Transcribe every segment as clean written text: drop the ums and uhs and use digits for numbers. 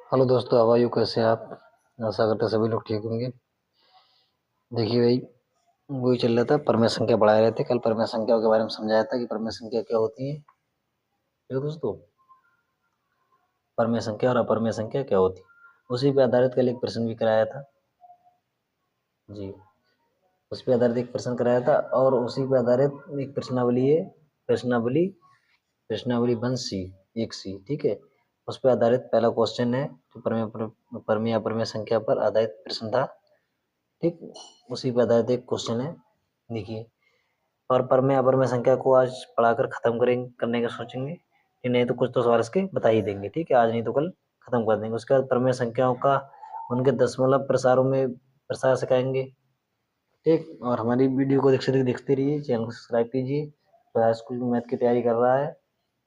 Hello दोस्तों, how are you? कैसे हैं आप? आशा करते हैं सभी लोग ठीक होंगे। देखिए भाई, वही चल रहा था, परमेय संख्या बढ़ा रहे थे। कल परमेय संख्याओं के बारे में समझाया था कि परमेय संख्या क्या होती है। ठीक है दोस्तों, परमेय संख्या और अपरमेय संख्या क्या होती है, उसी पे आधारित कल एक प्रश्न भी कराया था जी। उस पे आधारित एक प्रश्न कराया था और उसी पे आधारित एक प्रश्नावली है। प्रश्नावली प्रश्नावली 1C, 1C, ठीक है। उस पे आधारित पहला क्वेश्चन है जो परमेय अपरमेय संख्या पर आधारित प्रश्न था। ठीक, उसी पे आधारित एक क्वेश्चन है। देखिए, और परमेय अपरमेय संख्या को आज पढ़ाकर खत्म करने का सोचेंगे कि नहीं तो कुछ तो सवाल इसके बता ही देंगे। ठीक है, आज नहीं तो कल खत्म कर देंगे। उसके बाद परमेय संख्याओं का उनके दशमलव प्रसारों में प्रसार सिखाएंगे। ठीक, और हमारी वीडियो को देखते रहिए, चैनल को सब्सक्राइब कीजिए। तो हाई स्कूल की मैथ की तैयारी कर रहा है,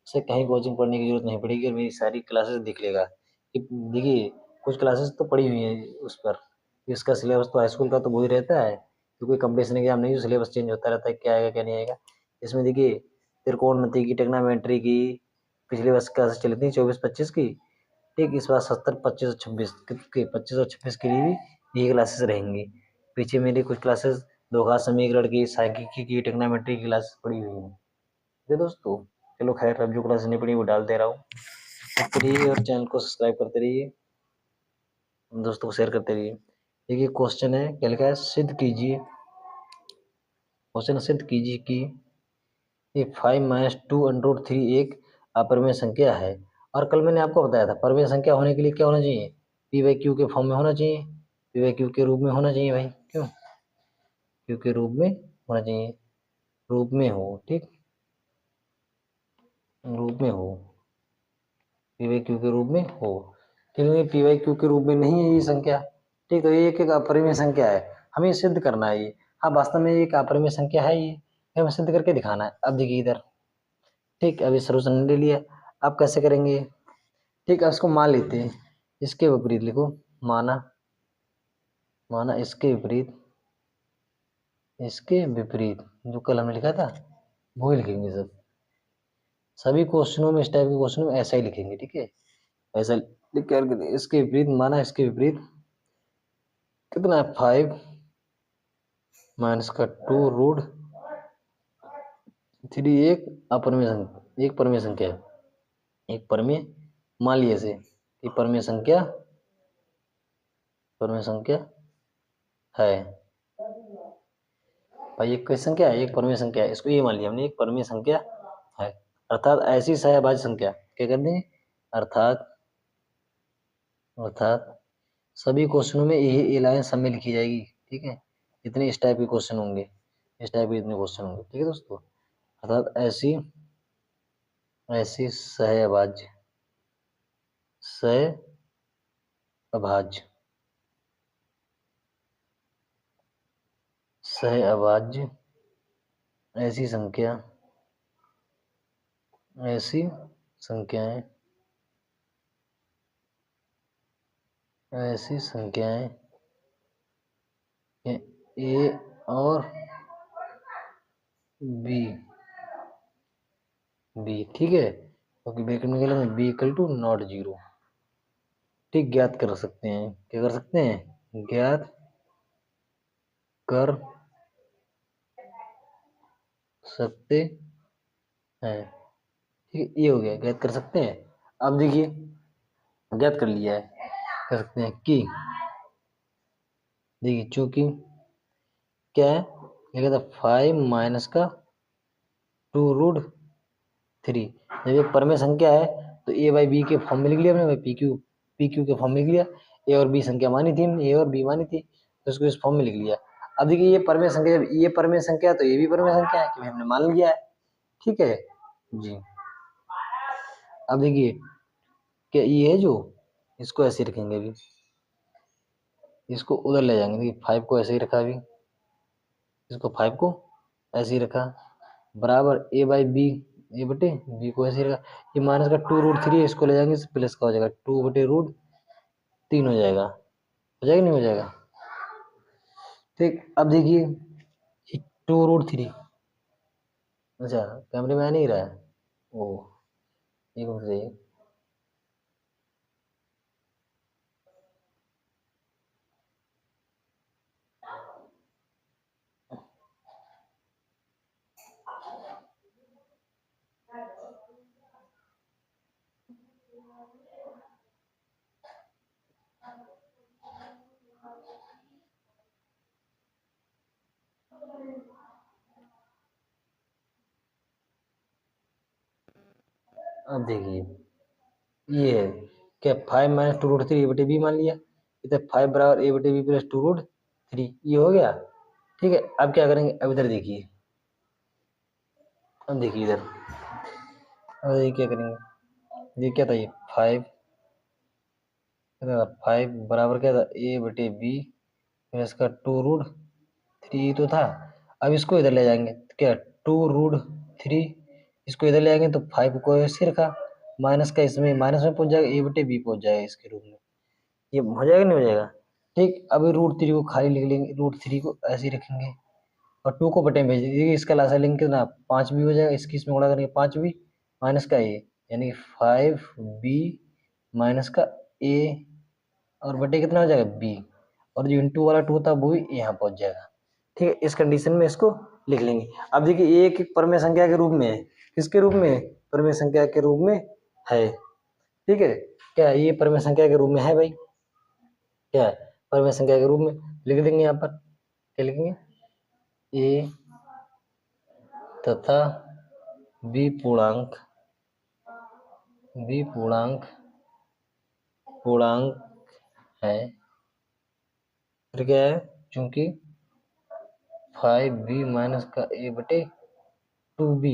उसे कहीं कोचिंग पढ़ने की जरूरत नहीं पड़ेगी और मेरी सारी क्लासेस देख लेगा। देखिए, कुछ क्लासेस तो पड़ी हुई है उस पर। इसका सिलेबस तो हाई स्कूल का तो वही रहता है, क्योंकि कंपटीशन एग्जाम नहीं, सिलेबस चेंज होता रहता है, क्या आएगा क्या नहीं आएगा। इसमें देखिए, त्रिकोणमिति की, ट्रिग्नोमेट्री की पिछले वर्ष क्लासेस चली थी 24-25 की। ठीक, इस बार 70, 25 और 26 के 25 और 26 के लिए भी ये क्लासेस रहेंगी। पीछे मेरी कुछ क्लासेस दो घात समीकरण की, सांख्यिकी की, ट्रिग्नोमेट्री की क्लासेस पड़ी हुई हैं। ठीक है दोस्तों, चलो खैर, अब जो क्लासेस नहीं पड़ी वो डाल दे रहा हूँ। देखते रहिए और चैनल को सब्सक्राइब करते रहिए, दोस्तों को शेयर करते रहिए। देखिए, क्वेश्चन है, क्या लिखा है, क्वेश्चन सिद्ध कीजिए कि ये 5 - 2√3 एक अपरिमेय संख्या है। और कल मैंने आपको बताया था, परिमेय संख्या होने के लिए क्या होना चाहिए, पी बाई क्यू के फॉर्म में होना चाहिए, पी बाई क्यू के रूप में होना चाहिए भाई। क्यों? क्यू के रूप में होना चाहिए, रूप में हो। ठीक, रूप में हो, पी बाई क्यू के रूप में हो। क्योंकि पी बाई क्यू के रूप में नहीं है ये संख्या। ठीक, तो ये एक अपरिमेय संख्या है, हमें सिद्ध करना है ये। हाँ, वास्तव में ये एक अपरिमेय संख्या है, ये हमें सिद्ध करके दिखाना है। अब देखिए इधर, ठीक, अभी सॉल्यूशन ले लिया। अब कैसे करेंगे? ठीक है, इसको मान लेते हैं, इसके विपरीत लिखो। माना, माना इसके विपरीत, इसके विपरीत जो कल हमने लिखा था वो ही लिखेंगे सब। सभी क्वेश्चनों में, इस टाइप के क्वेश्चनों में ऐसा ही लिखेंगे। ठीक है, ऐसा लिख कर इसके विपरीत, माना इसके विपरीत कितना है, 5 - 2√3 एक अपरिमेय संख्या, एक परिमेय संख्या है, एक परिमेय। मान लिया इसे कि परिमेय संख्या, परिमेय संख्या है भाई। एक कैसी संख्या है, एक परिमेय संख्या है, इसको ये मान लिया हमने, एक परिमेय संख्या है। अर्थात ऐसी सहभाज्य संख्या, क्या करते हैं, अर्थात, अर्थात सभी क्वेश्चनों में ये लाइन सब में लिखी जाएगी। ठीक है, इतने इस टाइप के क्वेश्चन होंगे, इस टाइप के इतने क्वेश्चन होंगे। ठीक है दोस्तों, अर्थात ऐसी, ऐसी सहअभाज्य, सहअभाज्य, सहअभाज्य ऐसी संख्या, ऐसी संख्याएं, ऐसी संख्याएं ए और बी, बी, ठीक है, क्योंकि ब्रैकेट में क्या लेंगे, B equal to not zero. ठीक, ज्ञात कर सकते हैं, क्या कर सकते हैं, ज्ञात कर सकते हैं। ठीक है, ये हो गया, ज्ञात कर सकते हैं। अब देखिए, ज्ञात कर लिया है, कर सकते हैं कि, देखिए चूंकि क्या है, ये कहता है 5 - 2√3। जब ये परमेय संख्या है तो ए बाई बी के फॉर्म में लिख लिया हमने, पी क्यू के फॉर्म में लिख लिया। ए और बी संख्या मानी थी हमने, ए और बी मानी थी, तो इसको इस फॉर्म में लिख लिया। अब देखिए, ये परमेय संख्या, जब ये परमेय संख्या है तो ये भी परमेय संख्या है, क्योंकि हमने मान लिया है। ठीक है जी। अब देखिए, क्या ये है जो, इसको ऐसे ही रखेंगे अभी, इसको उधर ले जाएंगे। देखिए 5 को ऐसे ही रखा अभी, इसको 5 को ऐसे ही रखा, बराबर ए बाई बी, ए बटे बी को ऐसे ही रखा। ये माइनस का 2√3 है, इसको ले जाएंगे, प्लस का हो जाएगा 2/√3 हो जाएगा। हो जाएगा नहीं हो जाएगा? ठीक, अब देखिए 2√3, अच्छा कैमरे में आ नहीं रहा है, ओ एक मिनट चाहिए, अब देखिए ये है क्या 5 minus two root three A बटे बी मान लिया, इधर 5 बराबर ए बटे B plus two root three, ये हो गया। ठीक है, अब क्या करेंगे, अब इधर देखिए, अब देखिए इधर, अब ये क्या करेंगे, ये क्या था, ये 5 बराबर क्या था, ए बटे बी प्लस का टू रूट थ्री तो था। अब इसको इधर ले जाएंगे तो क्या, टू रूट थ्री, इसको इधर ले आएंगे तो 5 को ऐसे रखा, माइनस का इसमें माइनस में पहुंच जाएगा, ए बटे बी पहुंच जाएगा इसके रूप में, ये हो जाएगा नहीं हो जाएगा। ठीक, अभी रूट थ्री को खाली लिख लेंगे, रूट थ्री को ऐसे ही रखेंगे और टू को बटे में भेज देंगे, इसका लासा लेंगे ना 5 भी हो जाएगा, इसकी इसमें गुणा करेंगे 5 भी माइनस का ए, यानी 5 बी माइनस का ए और बटे कितना हो जाएगा बी, और जो इंटू वाला टू था वो भी यहाँ पहुंच जाएगा। ठीक है, इस कंडीशन में इसको लिख लेंगे। अब देखिए एक एक परमेय संख्या के रूप में है, किसके रूप में, परमेय संख्या के रूप में है। ठीक है, क्या ये परमेय संख्या के रूप में है भाई, क्या है परमेय संख्या के रूप में, लिख देंगे यहाँ पर, क्या लिखेंगे, ए तथा बी पूर्णांक, बी पूर्णांक पूर्णांक है, फिर क्या है, चूंकि 5b माइनस का ए बटे 2b।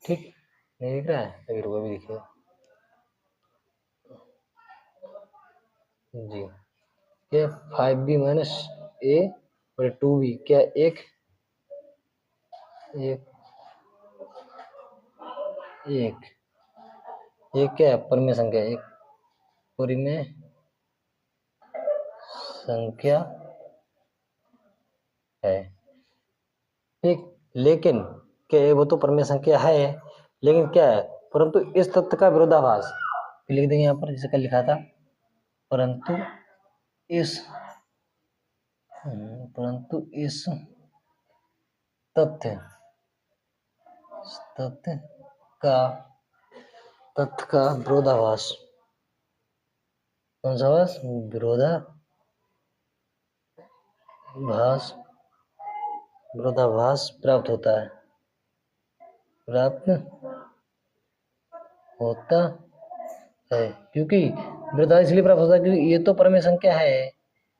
ठीक, नहीं दिख रहा है, अभी रुको भी दिखेगा जी, क्या 5b माइनस ए बटे 2b, क्या एक एक एक एक क्या है, परिमेय संख्या, एक परिमेय संख्या है। ठीक, लेकिन क्या है, वो तो परिमेय संख्या है, लेकिन क्या है, परंतु इस तथ्य का विरोधाभास, लिख देंगे यहाँ पर जैसे कल लिखा था, परंतु इस तथ्य तथ्य का तथ्य का विरोधाभास, कौन सा भास, विरोधाभास प्राप्त होता है, प्राप्त होता है, क्योंकि विरोधाभास इसलिए प्राप्त होता है क्योंकि ये तो परमेय संख्या है,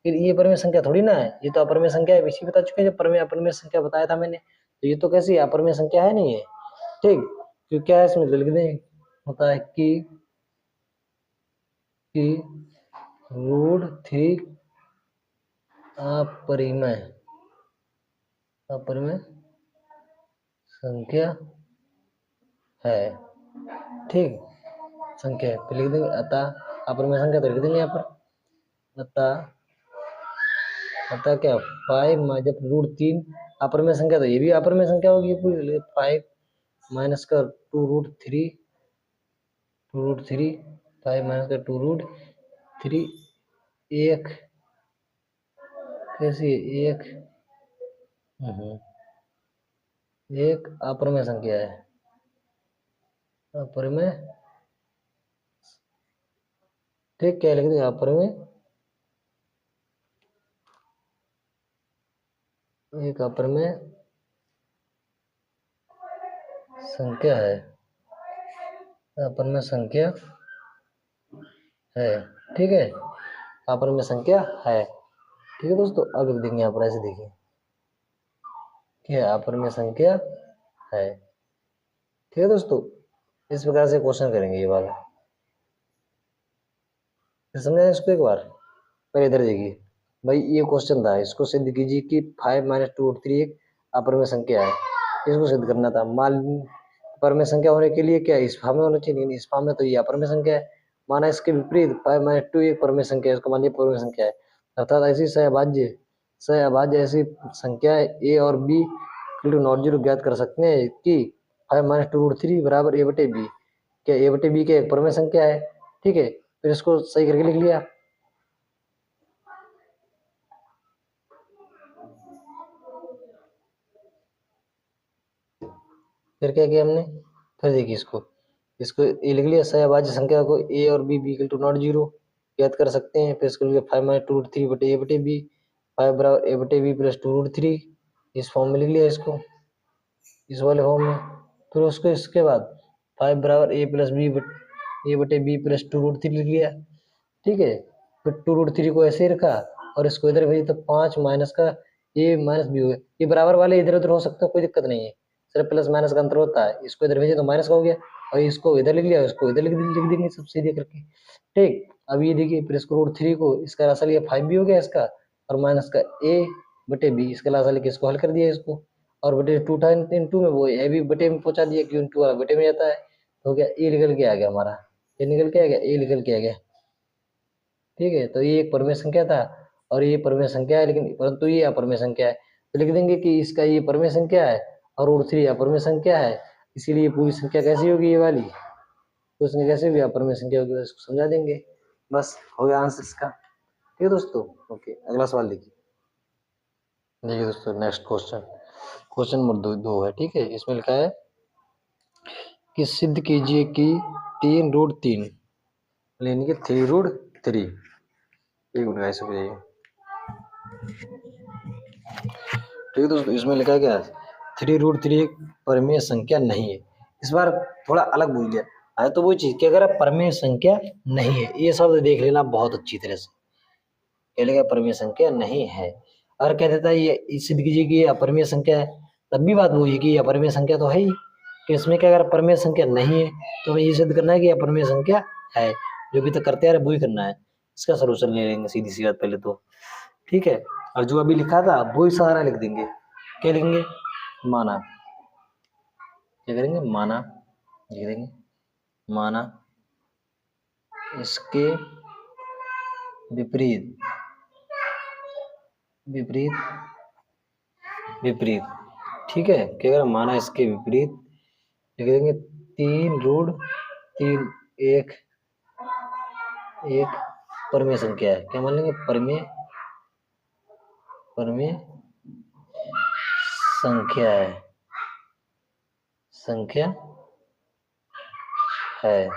फिर ये परमेय संख्या थोड़ी ना है, ये तो अपरमेय संख्या है, इसी बता चुके हैं जब परमेय अपरमेय संख्या बताया था मैंने, तो ये तो कैसी अपरमेय संख्या है नहीं है। ठीक, क्यों क्या है इसमें लिख दें, होता है कि रूट थ्री अपरिमेय अपरिमेय संख्या है। ठीक, संख्या है तो लिख देंगे, अतः अपरिमेय संख्या तो लिख देंगे यहाँ पर, अतः क्या 5 जब रूट तीन अपरिमेय संख्या तो ये भी अपरिमेय संख्या होगी पूरी, 5 माइनस का टू रूट थ्री 5 माइनस का टू रूट थ्री, एक कैसी एक एक अपरिमेय संख्या है, अपरिमेय। ठीक, क्या लिख देंगे, अपरिमेय एक अपरिमेय संख्या है, अपरिमेय संख्या है। ठीक है, अपरिमेय संख्या है। ठीक है दोस्तों, अब लिख देंगे यहाँ पर ऐसे, देखिए क्या अपरिमेय संख्या है। ठीक है दोस्तों, इस प्रकार से क्वेश्चन करेंगे ये वाला, समझा इसको एक बार। पहले इधर देखिए भाई, ये क्वेश्चन था, इसको सिद्ध कीजिए कि 5 माइनस टू रूट थ्री एक अपरिमेय संख्या है, इसको सिद्ध करना था। मान परमेय संख्या होने के लिए क्या इस फॉर्म में होना चाहिए, लेकिन इस फॉर्म में तो ये अपरिमेय संख्या है। माना इसके विपरीत 5 माइनस टू एक परमेय संख्या है, इसको मान लिया परमेय संख्या है, अर्थात ऐसी सहअभाज्य ऐसी संख्या ए और B equal to not zero ज्ञात कर सकते हैं कि 5 माइनस टू रूट थ्री बराबर ए बटे बी, क्या ए बटे बी के एक परमेय संख्या है। ठीक है, फिर इसको सही करके लिख लिया। फिर क्या किया हमने, फिर देखिए इसको ए लिख लिया, सहअभाज्य संख्या को ए और B equal to not zero ज्ञात कर सकते हैं। फिर इसको लिखिए 5 माइनस टू रूट थ्री बटे ए बटे बी, 5 बराबर ए बटे B plus two root three. इस फॉर्म में लिख लिया इसको, इस वाले फॉर्म में। फिर उसको इसके बाद 5 बराबर ए प्लस बी ए बटे बी प्लस 2√3 लिख लिया, ठीक है। फिर 2√3 को ऐसे ही रखा और इसको इधर भेजी तो 5 माइनस का ए माइनस बी हो गया। ये बराबर वाले इधर उधर हो सकता है, कोई दिक्कत नहीं है, सिर्फ प्लस माइनस का अंतर होता है। इसको इधर भेजे तो माइनस का हो गया और इसको इधर लिख लिया, इसको इधर लिख देंगे सब सीधे करके, ठीक। अब ये देखिए फिर इसको √3 को इसका असल ये 5 भी हो गया इसका, और माइनस का ए बटे बी इसका लासा लेके इसको हल कर दिया इसको, और बटे 2 टाइम इंटू में वो ए भी बटे में पहुंचा दिया, क्यों इंटू वाला बटे में जाता है, तो हो गया ए निकल के आ गया हमारा, ये निकल के आ गया, ए निकल के आ गया, ठीक है। तो ये एक परमेय संख्या था और ये परमेय संख्या है, लेकिन परंतु ये अपरमेय संख्या है, तो लिख देंगे कि इसका ये परमेय संख्या है और √3 अपरमेय संख्या है, इसीलिए पूरी संख्या कैसी होगी ये वाली, तो संख्या कैसे होगी अपरमेय संख्या होगी, इसको समझा देंगे, बस हो गया आंसर इसका, ठीक है दोस्तों। ओके, अगला सवाल देखिए। देखिए दोस्तों नेक्स्ट क्वेश्चन नंबर 2 है, ठीक है। इसमें लिखा है कि सिद्ध कीजिए कि 3√3 यानी कि 3√3, एक मिनट ऐसे हो जाइए, ठीक है दोस्तों। इसमें लिखा है क्या, 3√3 एक परमेय संख्या नहीं है। इस बार थोड़ा अलग बोल दिया है, तो वो चीज कि अगर परमेय संख्या नहीं है, ये शब्द देख लेना बहुत अच्छी तरह से, क्या लिखा, परमेय संख्या नहीं है। अगर कह देता है ये सिद्ध कीजिए कि ये अपरमेय संख्या है, तब भी बात वही है कि अपरमेय संख्या तो है ही, कि इसमें क्या अगर परमेय संख्या नहीं है तो हमें ये सिद्ध करना है कि अपरमेय संख्या है, जो भी तो करते आ रहे वही करना है। इसका सोल्यूशन ले लेंगे सीधी सी बात पहले तो, ठीक है। और जो अभी लिखा था वही सारा लिख देंगे, क्या लिखेंगे, माना, क्या करेंगे, माना लिख देंगे, माना इसके विपरीत विपरीत विपरीत, ठीक है। क्या करें, माना इसके विपरीत लिख देंगे 3√3 एक परमेय संख्या है, क्या मान लेंगे, परमेय संख्या है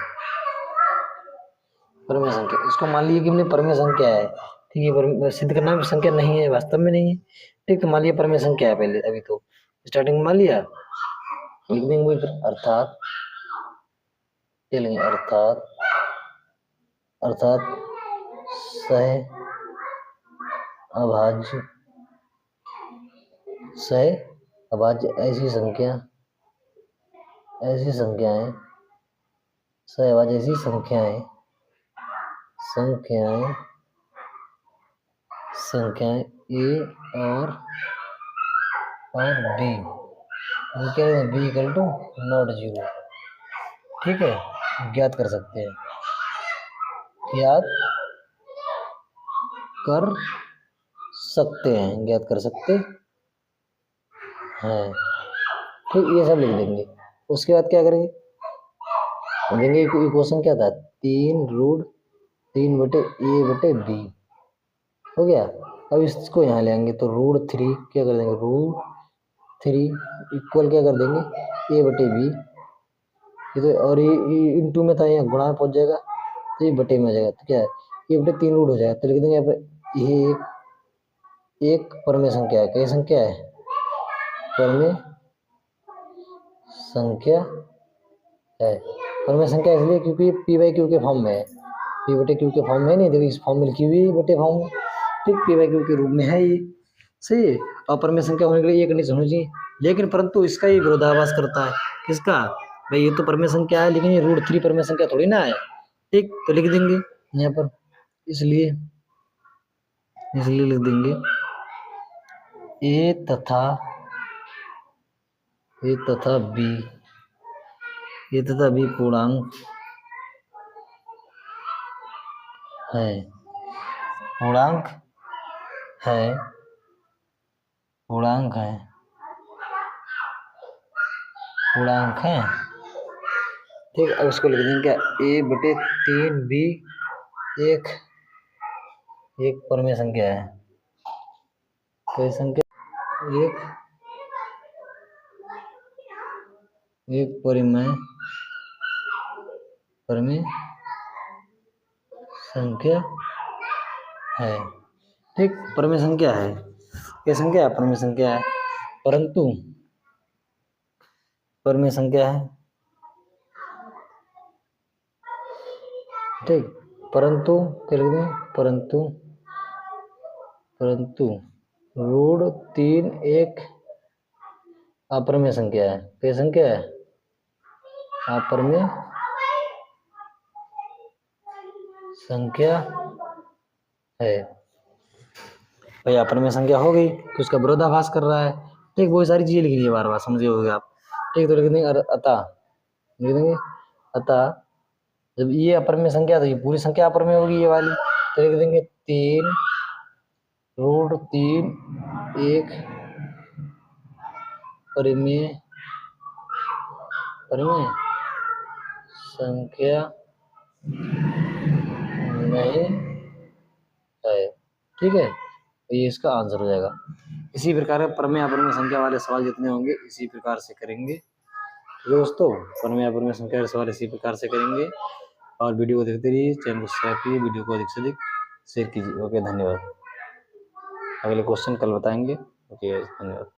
परमेय संख्या, इसको मान लीजिए कि हमने परमेय संख्या है, ठीक है। सिद्ध करना है संख्या नहीं है, वास्तव में नहीं है, ठीक। तो मान लिया परमेय संख्या है पहले, अभी तो स्टार्टिंग में मान लिया, लिख देंगे फिर अर्थात, क्या लेंगे, अर्थात सह अभाज्य ऐसी संख्याएं सहअभाज्य ऐसी संख्याएं ए और बी, क्या है, बी इक्वल टू नॉट 0, ठीक है, ज्ञात कर सकते हैं, ज्ञात कर सकते हैं, ठीक। ये सब लिख देंगे। उसके बाद क्या करेंगे, देंगे इक्वेशन क्या था, 3√3 बटे ए बटे बी, हो गया। अब इसको यहाँ ले आएंगे तो √3 क्या कर देंगे, √3 इक्वल क्या कर देंगे, ए बटे बी, ये तो, और ये इंटू में था, यहाँ गुणा में पहुंच जाएगा तो ये बटे में आ जाएगा, तो क्या है, ये बटे 3 रूट हो जाएगा, तो लिख देंगे यहाँ पे ये एक परमेय संख्या है, क्या संख्या है, परमेय संख्या है। परमेय संख्या इसलिए क्योंकि p/q के फॉर्म में है, p बटे q के फॉर्म में नहीं, देखो इस फॉर्म में लिखी हुई बटे फॉर्म में, ठीक, p/q के रूप में है ये, सही है। और परमेय संख्या होने के लिए ये कंडीशन होनी चाहिए, लेकिन परंतु इसका ये विरोधाभास करता है, किसका, भाई ये तो परमेय संख्या है लेकिन ये √3 परमेय संख्या थोड़ी ना है, ठीक। तो लिख देंगे यहाँ पर, इसलिए लिख देंगे ए तथा बी पूर्णांक है, ठीक। अब इसको लिख देंगे क्या, ए बटे 3 बी एक परमेय संख्या है, कोई संख्या एक परमेय संख्या है, ठीक। परमेय संख्या है, क्या संख्या है, परमेय संख्या है, परंतु परमेय संख्या है, ठीक। परंतु क्या लिख दें, परंतु रूट 3 एक अपरमेय संख्या है। क्या संख्या है? अपरमेय संख्या है। भाई अपरमेय संख्या हो गई तो उसका विरोधाभास कर रहा है, ठीक। वो सारी चीजें लिखनी है बार बार, समझे होगे आप, ठीक। तो लिख देंगे अतः, लिख देंगे अतः जब ये अपरमेय संख्या तो ये पूरी संख्या अपरमेय होगी ये वाली, तो लिख देंगे 3 रूट 3 एक परिमेय संख्या नहीं है, ठीक है। तो ये इसका आंसर हो जाएगा। इसी प्रकार परमेय अपरमेय संख्या वाले सवाल जितने होंगे इसी प्रकार से करेंगे दोस्तों। परमेय अपरमेय संख्या वाले सवाल इसी प्रकार से करेंगे। और वीडियो को देखते रहिए, चैनल को सब्सक्राइब कीजिए, वीडियो को अधिक से अधिक शेयर कीजिए। ओके, धन्यवाद। अगले क्वेश्चन कल बताएंगे। ओके, धन्यवाद।